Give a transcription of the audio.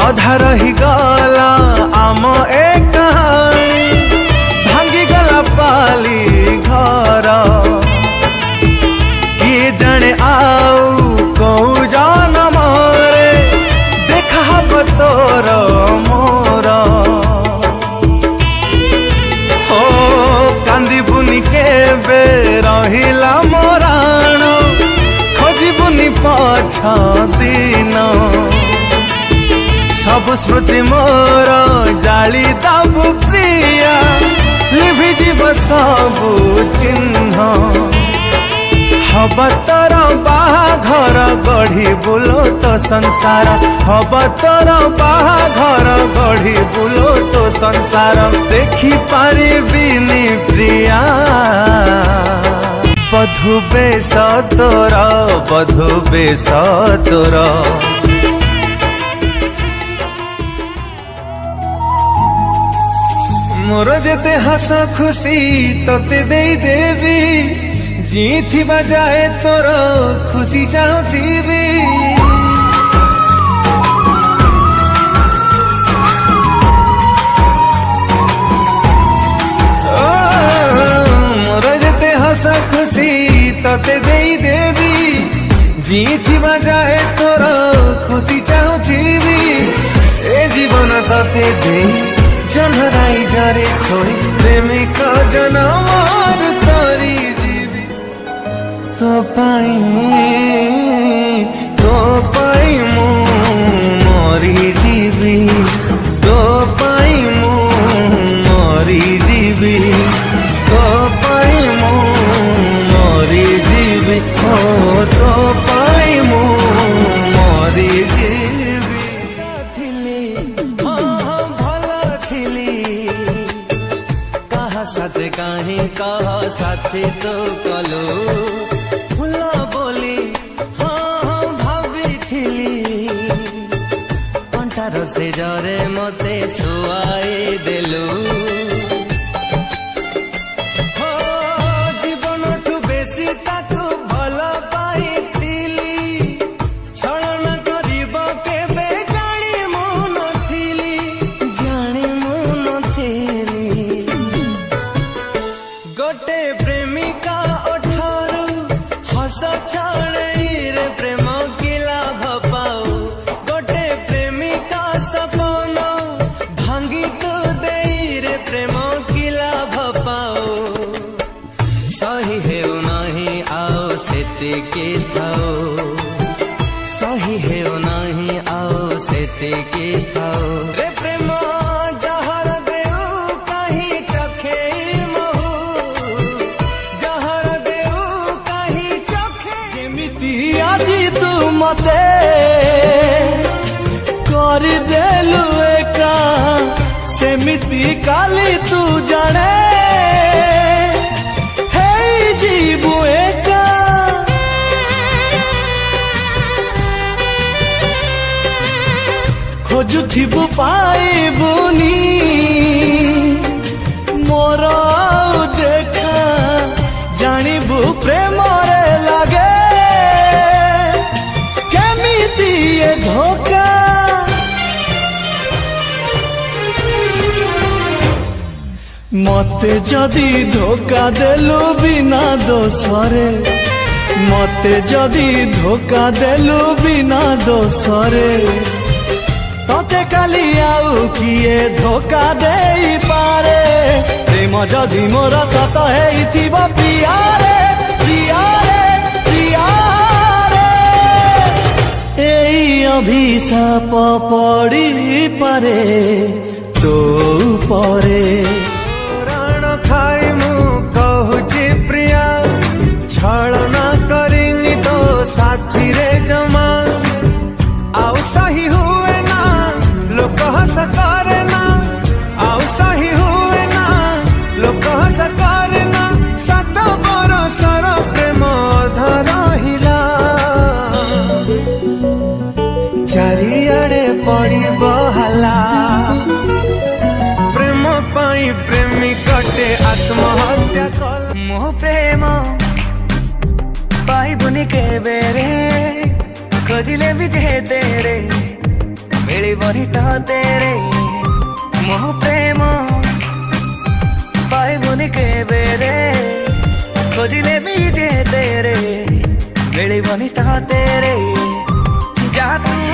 अधा रही गला आम ए कहानी भांगी गला पाली घर किए जाने आऊ कौ जनम रे देखा हब तोर मोर हो कांदी बुनी केबे रहिला मोराण खोजी बुनी पछ दिन सब स्मृति मोर जाली दबु प्रिया लिभि जीव सबु चिन्ह हब तोर बाहाघर गढ़ी बुलो तो संसार हब तोर बाहाघर गढ़ी बुलो तो संसार देखी पारिबिनी प्रिया बधु बेश तोर बधु बेश तोर मोर जेते हस खुशी तोते दे देवी जी थी बजाए तोर खुशी चाहूथी मोर जेते हस खुशी तोते दे देवी जी थी बजाए तोर खुशी चाहूथी ए जीवन तोते दे जनहराई जारे छोड़ी प्रेमिक जनमार तोरी जीवी तो पाई मु मोरी जीवी तो पाई मु मोरी जीवी तो पाई मु मोरी जीवी ओ तो पाई मु मोरी जीवी थिली साथे काहे कह साथी तो कलो फुला बोली हाँ भाभी थिली कंठार से जरे मते सुआई देलु जीवन ठू बेसी ताकू भल पाइथिली छलन करिब केबे जानी मु नथिली गोटे प्रेमिका अठारू हस छाड़े रे प्रेम किला भपाऊ गोटे प्रेमिका सपन भांगी तू दे रे प्रेम किला भपाऊ सही है नहीं आओ सेते के थाओ सही है नहीं आओ सेते के थाओ रे प्रेम आजी तू मते कर देलु एका सेमिति काली तू जाने हे जीवु एका खोजुथिबु पाइबुनी मोर देखा जानिबु प्रेम रे लागे धोखा मते जदि धोखा देलु बिना दोसरे मते जदि धोखा देलु बिना दोसरे तते काली आउ किए धोखा देई पारे प्रेम जदि मोर सत हेइथिबो प्रियारे प्रियारे प्रियारे एई अभिशाप पड़ी पारे तो परे प्राण खाई मु कहूची प्रिया छलना करिनी तो साथी रे जमा आउ सही हुए ना लोक हस करे ना आउ सही हुए ना लोक हस करे ना 7 बरसर प्रेम धरहिला चारिआडे पड़ी बहाला प्रेम पाई प्रेमी कटे आत्महत्या कल मोह प्रेम पाइबुनी के बेरे खोजिले भी जे तेरे मिल मिलिबनी तो तेरे मोह प्रेम पाइबुनि केबे रे खोजिले भी जे तेरे मिलिबनी तो तेरे जा तू